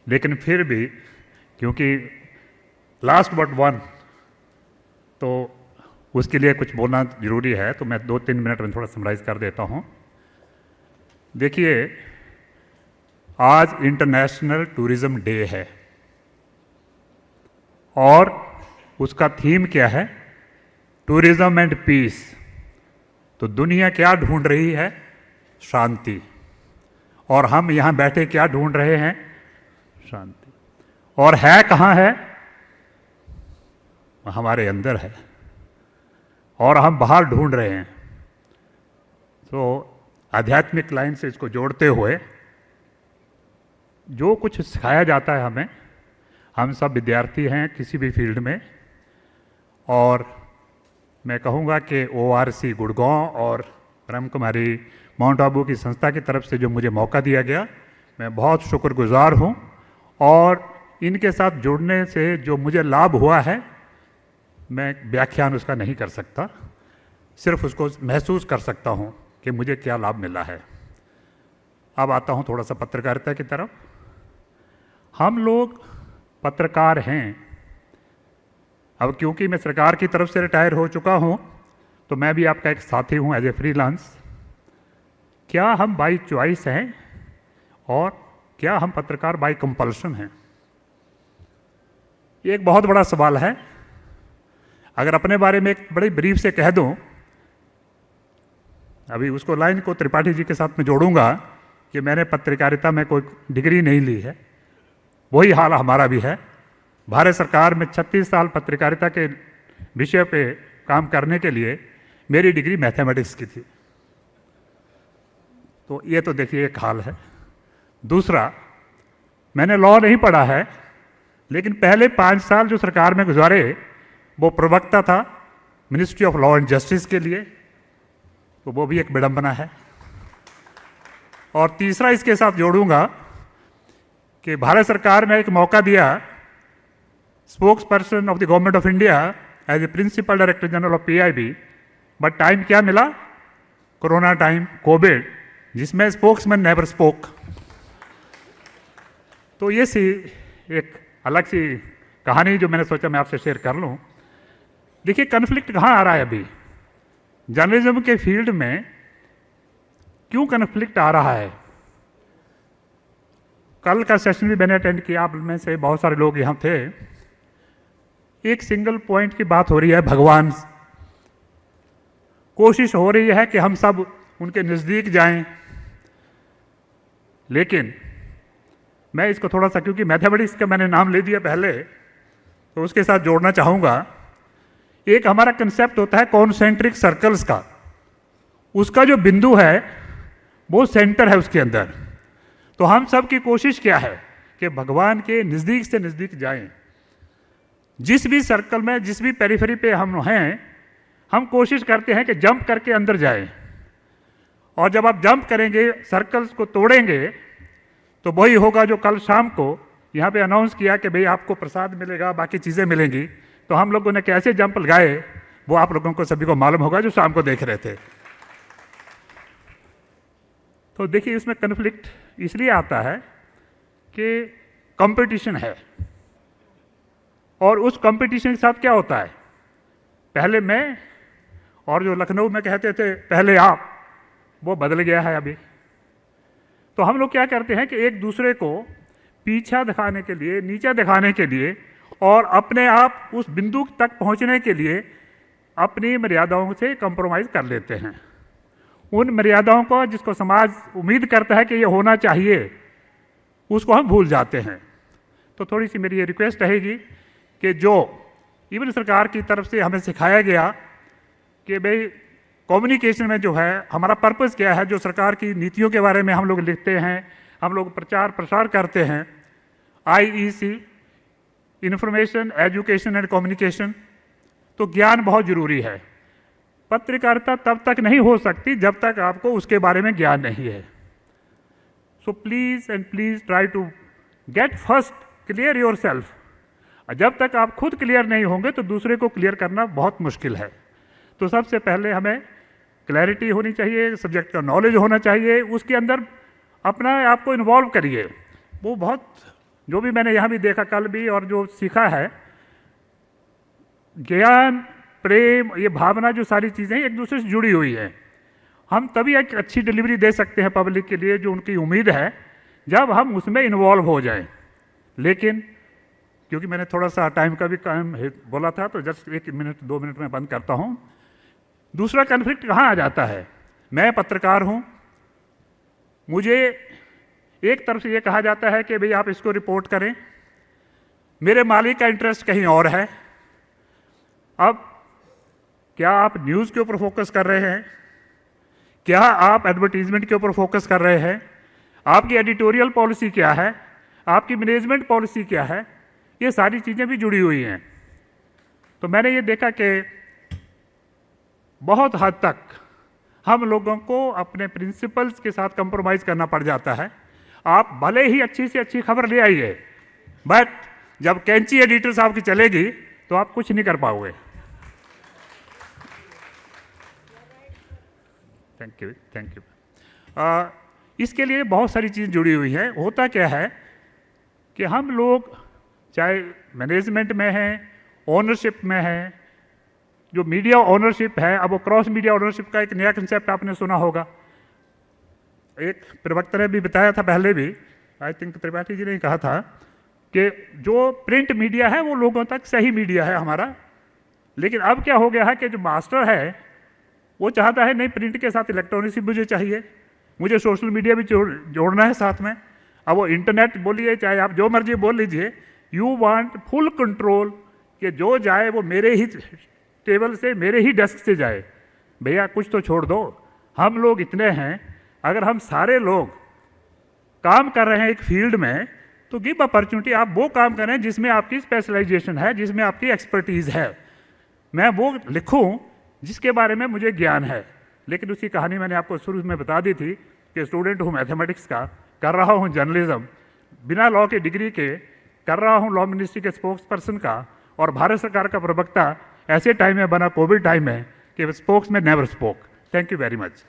लेकिन फिर भी क्योंकि लास्ट बट वन, तो उसके लिए कुछ बोलना ज़रूरी है, तो मैं 2-3 मिनट में थोड़ा समराइज़ कर देता हूँ। देखिए, आज इंटरनेशनल टूरिज़्म डे है और उसका थीम क्या है? Tourism and peace. तो दुनिया क्या ढूंढ रही है? शांति। और हम यहाँ बैठे क्या ढूंढ रहे हैं? शांति। और है कहाँ है? हमारे अंदर है और हम बाहर ढूंढ रहे हैं। तो आध्यात्मिक लाइन से इसको जोड़ते हुए जो कुछ सिखाया जाता है हमें, हम सब विद्यार्थी हैं किसी भी फील्ड में, और मैं कहूँगा कि ORC गुड़गांव और ब्रह्म कुमारी माउंट आबू की संस्था की तरफ से जो मुझे मौका दिया गया, मैं बहुत शुक्रगुजार हूँ। और इनके साथ जुड़ने से जो मुझे लाभ हुआ है, मैं व्याख्यान उसका नहीं कर सकता, सिर्फ उसको महसूस कर सकता हूँ कि मुझे क्या लाभ मिला है। अब आता हूँ थोड़ा सा पत्रकारिता की तरफ। हम लोग पत्रकार हैं। अब क्योंकि मैं सरकार की तरफ से रिटायर हो चुका हूँ, तो मैं भी आपका एक साथी हूँ एज ए फ्रीलांस। क्या हम बाई चॉइस हैं और क्या हम पत्रकार बाई कंपल्शन हैं? ये एक बहुत बड़ा सवाल है। अगर अपने बारे में एक बड़ी ब्रीफ से कह दूं, अभी उसको लाइन को त्रिपाठी जी के साथ में जोड़ूंगा कि मैंने पत्रकारिता में कोई डिग्री नहीं ली है। वही हाल हमारा भी है। भारत सरकार में 36 साल पत्रकारिता के विषय पे काम करने के लिए मेरी डिग्री मैथमेटिक्स की थी। तो ये तो देखिए एक हाल है। दूसरा, मैंने लॉ नहीं पढ़ा है, लेकिन पहले 5 साल जो सरकार में गुजारे वो प्रवक्ता था ministry of law and justice के लिए, तो वो भी एक विडंबना है। और तीसरा इसके साथ जोड़ूंगा कि भारत सरकार ने एक मौका दिया spokesperson of the government of India as a principal director general of PIB, but time क्या मिला? कोरोना टाइम, कोविड, जिसमें स्पोक्समैन नेवर स्पोक। तो ये सी एक अलग सी कहानी जो मैंने सोचा मैं आपसे शेयर कर लूँ। देखिए, कन्फ्लिक्ट कहाँ आ रहा है अभी जर्नलिज्म के फील्ड में? क्यों कन्फ्लिक्ट आ रहा है? कल का सेशन भी मैंने अटेंड किया, आप में से बहुत सारे लोग यहाँ थे। एक सिंगल पॉइंट की बात हो रही है, भगवान। कोशिश हो रही है कि हम सब उनके नज़दीक जाएं, लेकिन मैं इसको थोड़ा सा, क्योंकि मैथमेटिक्स का मैंने नाम ले दिया पहले, तो उसके साथ जोड़ना चाहूँगा। एक हमारा कंसेप्ट होता है कॉन्सेंट्रिक सर्कल्स का। उसका जो बिंदु है वो सेंटर है उसके अंदर। तो हम सब की कोशिश क्या है कि भगवान के नज़दीक से नज़दीक जाएं। जिस भी सर्कल में, जिस भी पेरिफेरी पे हम हैं, हम कोशिश करते हैं कि जंप करके अंदर जाएं। और जब आप जंप करेंगे, सर्कल्स को तोड़ेंगे, तो वही होगा जो कल शाम को यहाँ पे अनाउंस किया कि भाई आपको प्रसाद मिलेगा, बाकी चीज़ें मिलेंगी। तो हम लोगों ने कैसे जंप लगाए वो आप लोगों को सभी को मालूम होगा जो शाम को देख रहे थे। तो देखिए, इसमें कन्फ्लिक्ट इसलिए आता है कि कंपटीशन है, और उस कंपटीशन के साथ क्या होता है, पहले मैं, और जो लखनऊ में कहते थे पहले आप, वो बदल गया है अभी। तो हम लोग क्या करते हैं कि एक दूसरे को पीछा दिखाने के लिए, नीचा दिखाने के लिए, और अपने आप उस बिंदु तक पहुंचने के लिए अपनी मर्यादाओं से कंप्रोमाइज़ कर लेते हैं। उन मर्यादाओं को जिसको समाज उम्मीद करता है कि ये होना चाहिए, उसको हम भूल जाते हैं। तो थोड़ी सी मेरी ये रिक्वेस्ट रहेगी कि जो इवन सरकार की तरफ से हमें सिखाया गया कि भाई कम्युनिकेशन में जो है हमारा पर्पस क्या है, जो सरकार की नीतियों के बारे में हम लोग लिखते हैं, हम लोग प्रचार प्रसार करते हैं, IEC, information, education and communication. तो ज्ञान बहुत ज़रूरी है। पत्रकारिता तब तक नहीं हो सकती जब तक आपको उसके बारे में ज्ञान नहीं है। So please and please try to get first clear yourself. जब तक आप खुद क्लियर नहीं होंगे तो दूसरे को क्लियर करना बहुत मुश्किल है। तो सबसे पहले हमें क्लैरिटी होनी चाहिए, सब्जेक्ट का नॉलेज होना चाहिए, उसके अंदर अपना आप को इन्वॉल्व करिए। वो बहुत जो भी मैंने यहाँ भी देखा कल भी और जो सीखा है, ज्ञान, प्रेम, ये भावना, जो सारी चीज़ें एक दूसरे से जुड़ी हुई हैं। हम तभी एक अच्छी डिलीवरी दे सकते हैं पब्लिक के लिए, जो उनकी उम्मीद है, जब हम उसमें इन्वॉल्व हो जाएं। लेकिन क्योंकि मैंने थोड़ा सा टाइम का भी काम बोला था, तो जस्ट 1 मिनट 2 मिनट में बंद करता हूँ। दूसरा कन्फ्लिक्ट कहाँ आ जाता है? मैं पत्रकार हूँ, मुझे एक तरफ से ये कहा जाता है कि भाई आप इसको रिपोर्ट करें, मेरे मालिक का इंटरेस्ट कहीं और है। अब क्या आप न्यूज़ के ऊपर फोकस कर रहे हैं? क्या आप एडवर्टीजमेंट के ऊपर फोकस कर रहे हैं? आपकी एडिटोरियल पॉलिसी क्या है? आपकी मैनेजमेंट पॉलिसी क्या है? ये सारी चीज़ें भी जुड़ी हुई हैं। तो मैंने ये देखा कि बहुत हद तक हम लोगों को अपने प्रिंसिपल्स के साथ कंप्रोमाइज करना पड़ जाता है। आप भले ही अच्छी से अच्छी खबर ले आइए, बट जब कैंची एडिटर साहब की चलेगी तो आप कुछ नहीं कर पाओगे। Thank you, thank you. इसके लिए बहुत सारी चीज़ जुड़ी हुई है। होता क्या है कि हम लोग चाहे मैनेजमेंट में हैं, ओनरशिप में हैं, जो मीडिया ओनरशिप है, अब वो क्रॉस मीडिया ओनरशिप का एक नया कंसेप्ट आपने सुना होगा। एक प्रवक्ता ने भी बताया था पहले भी, आई थिंक त्रिपाठी जी ने कहा था कि जो प्रिंट मीडिया है वो लोगों तक सही मीडिया है हमारा। लेकिन अब क्या हो गया है कि जो मास्टर है वो चाहता है नहीं, प्रिंट के साथ इलेक्ट्रॉनिक मुझे चाहिए, मुझे सोशल मीडिया भी जोड़ना है साथ में। अब वो इंटरनेट बोलिए, चाहे आप जो मर्जी बोल लीजिए, यू वांट फुल कंट्रोल, कि जो जाए वो मेरे ही टेबल से, मेरे ही डेस्क से जाए। भैया कुछ तो छोड़ दो। हम लोग इतने हैं, अगर हम सारे लोग काम कर रहे हैं एक फील्ड में, तो गिव अपॉर्चुनिटी, आप वो काम करें जिसमें आपकी स्पेशलाइजेशन है, जिसमें आपकी एक्सपर्टीज़ है। मैं वो लिखूं जिसके बारे में मुझे ज्ञान है। लेकिन उसकी कहानी मैंने आपको शुरू में बता दी थी कि स्टूडेंट हूँ मैथमेटिक्स का, कर रहा हूँ जर्नलिज्म, बिना लॉ की डिग्री के कर रहा हूँ लॉ मिनिस्ट्री के स्पोक्स पर्सन का, और भारत सरकार का प्रवक्ता ऐसे टाइम में बना, कोविड टाइम में, कि स्पोक्स में never spoke. Thank you very much.